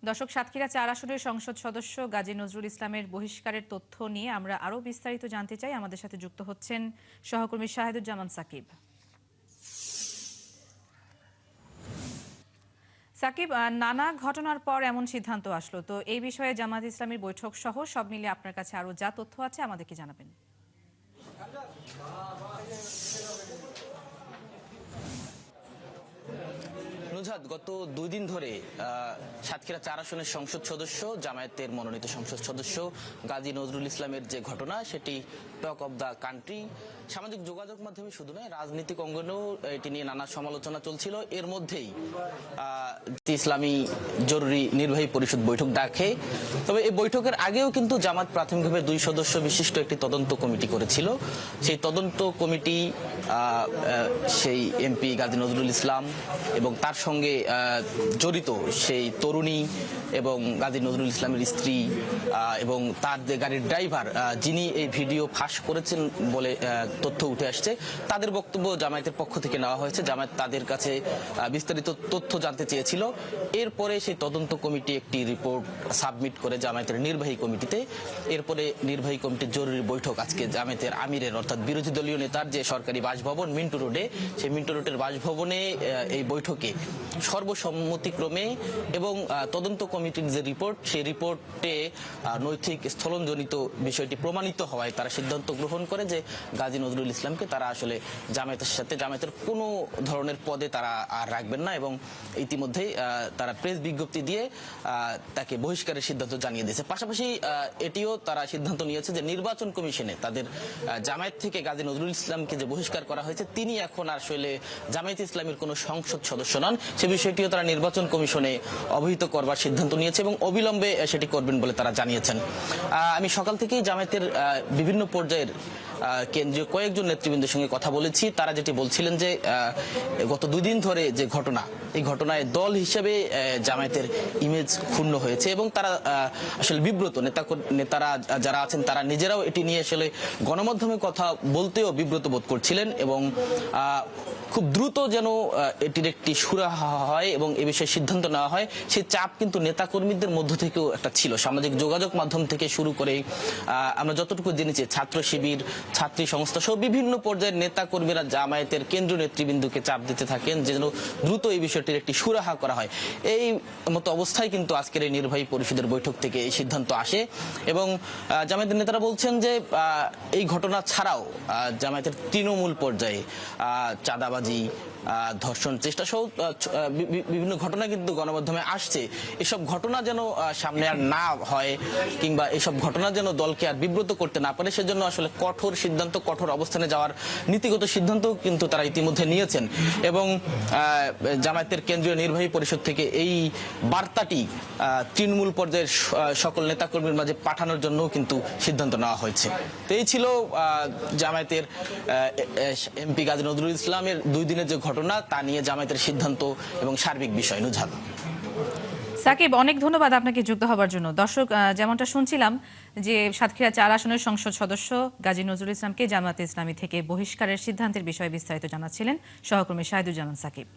দর্শক, সাতক্ষীরা ৪ আসনের সংসদ সদস্য গাজী নজরুল ইসলামের বহিষ্কারের তথ্য নিয়ে আমরা আরও বিস্তারিত জানতে চাই। আমাদের সাথে যুক্ত হচ্ছেন সহকর্মী শাহেদুজ্জামান সাকিব। সাকিব, নানা ঘটনার পর এমন সিদ্ধান্ত আসলো, তো এই বিষয়ে জামাত ইসলামীর বৈঠক সহ সব মিলিয়ে আপনার কাছে আরও যা তথ্য আছে আমাদেরকে জানাবেন। নুজহাত, গত 2 দিন ধরে সাতক্ষীরা 4 আসনের সংসদ সদস্য, জামায়াতের মনোনীত সংসদ সদস্য গাজী নজরুল ইসলামের যে ঘটনা, সেটি টক অব দ্য কান্ট্রি। সামাজিক যোগাযোগ মাধ্যমে শুধু নয়, রাজনৈতিক অঙ্গনেও এটি নিয়ে নানা সমালোচনা চলছিল। এর মধ্যেই ইসলামী জরুরি নির্বাহী পরিষদ বৈঠক ডাকে। তবে এই বৈঠকের আগেও কিন্তু জামাত প্রাথমিকভাবে 2 সদস্য বিশিষ্ট একটি তদন্ত কমিটি করেছিল। সেই তদন্ত কমিটি সেই এমপি গাজী নজরুল ইসলাম এবং তার সঙ্গে জড়িত সেই তরুণী এবং গাজী নজরুল ইসলামের স্ত্রী এবং তার যে গাড়ির ড্রাইভার, যিনি এই ভিডিও ফাঁস করেছেন বলে তথ্য উঠে আসছে, তাদের বক্তব্য জামায়াতের পক্ষ থেকে নেওয়া হয়েছে। জামায়াত তাদের কাছে বিস্তারিত তথ্য জানতে চেয়েছিল। এরপরে সেই তদন্ত কমিটি একটি রিপোর্ট সাবমিট করে জামায়াতের নির্বাহী কমিটিতে। এরপরে নির্বাহী কমিটির জরুরি বৈঠক আজকে জামায়াতের আমিরের, অর্থাৎ বিরোধী দলীয় নেতার যে সরকারি বাসভবন মিন্টু রোডে, সেই মিন্টু রোডের বাসভবনে এই বৈঠকে সর্বসম্মতিক্রমে এবং তদন্ত কমিটির যে রিপোর্ট, সেই রিপোর্টে নৈতিক স্থলনজনিত বিষয়টি প্রমাণিত হওয়ায় তারা সিদ্ধান্ত গ্রহণ করে যে গাজী নজরুল ইসলামকে তারা আসলে জামায়াতের কোনো ধরনের পদে তারা আর রাখবেন না, এবং ইতিমধ্যেই তারা প্রেস বিজ্ঞপ্তি দিয়ে তাকে বহিষ্কারের সিদ্ধান্ত জানিয়ে দিয়েছে। পাশাপাশি এটিও তারা সিদ্ধান্ত নিয়েছে যে নির্বাচন কমিশনে তাদের জামায়াত থেকে গাজী নজরুল ইসলামকে যে বহিষ্কার করা হয়েছে, তিনি এখন আসলে জামায়াত ইসলামের কোনো সংসদ সদস্য নন। সে বিষয়টিও তারা নির্বাচন কমিশনে অবহিত করবার সিদ্ধান্ত নিয়েছে এবং অবিলম্বে সেটি করবেন বলে তারা জানিয়েছেন। আমি সকাল থেকেই জামায়াতের বিভিন্ন পর্যায়ের কেন্দ্রীয় কয়েকজন নেতৃবৃন্দের সঙ্গে কথা বলেছি। তারা যেটি বলছিলেন যে গত 2 দিন ধরে যে ঘটনা, এই ঘটনায় দল হিসেবে জামায়াতের ইমেজ ক্ষুণ্ণ হয়েছে এবং তারা আসলে বিব্রত। নেতারা যারা আছেন তারা নিজেরাও এটি নিয়ে আসলে গণমাধ্যমে কথা বলতেও বিব্রত বোধ করছিলেন এবং খুব দ্রুত যেন এটির একটি সুরাহা হয় এবং এ বিষয়ে সিদ্ধান্ত নেওয়া হয়, সেই চাপ কিন্তু নেতাকর্মীদের মধ্য থেকেও একটা ছিল। সামাজিক যোগাযোগ মাধ্যম থেকে শুরু করে আমরা যতটুকু জেনেছি, ছাত্র শিবির, ছাত্রী সংস্থা সহ বিভিন্ন পর্যায়ের নেতাকর্মীরা জামায়াতের কেন্দ্রীয় নেতৃবৃন্দকে চাপ দিতে থাকেন যেন দ্রুত এই বিষয়টির একটি সুরাহা করা হয়। এই মতো অবস্থায় কিন্তু আজকের এই নির্বাহী পরিষদের বৈঠক থেকে এই সিদ্ধান্ত আসে এবং জামায়াতের নেতারা বলছেন যে এই ঘটনা ছাড়াও জামায়াতের তৃণমূল পর্যায়ে চাঁদাবাজি, ধর্ষণ চেষ্টা সহ বিভিন্ন ঘটনা কিন্তু গণমাধ্যমে আসছে। এসব ঘটনা যেন সামনে আর না হয় কিংবা এসব ঘটনা যেন দলকে আর বিব্রত করতে না পারে, সেজন্য আসলে কঠোর সিদ্ধান্ত, কঠোর অবস্থানে যাওয়ার নীতিগত সিদ্ধান্ত কিন্তু তারা ইতিমধ্যে নিয়েছেন এবং জামায়াতের কেন্দ্রীয় নির্বাহী পরিষদ থেকে এই বার্তাটি তৃণমূল পর্যায়ের সকল নেতাকর্মীর মাঝে পাঠানোর জন্য কিন্তু সিদ্ধান্ত নেওয়া হয়েছে। তো এই ছিল জামায়াতের এমপি গাজী নজরুল ইসলামের 2 দিনের যে ঘটনা, তা নিয়ে জামায়াতের সিদ্ধান্ত এবং সার্বিক বিষয়। নুজহাত, সাকিব, অনেক ধন্যবাদ আপনাকে যুক্ত হবার জন্য। দর্শক, যেমনটা শুনছিলাম যে সাতক্ষীরা 4 আসনের সংসদ সদস্য গাজী নজরুল ইসলামকে জামায়াতে ইসলামী থেকে বহিষ্কারের সিদ্ধান্তের বিষয়ে বিস্তারিত জানাচ্ছিলেন সহকর্মী শাহেদুজ্জামান সাকিব।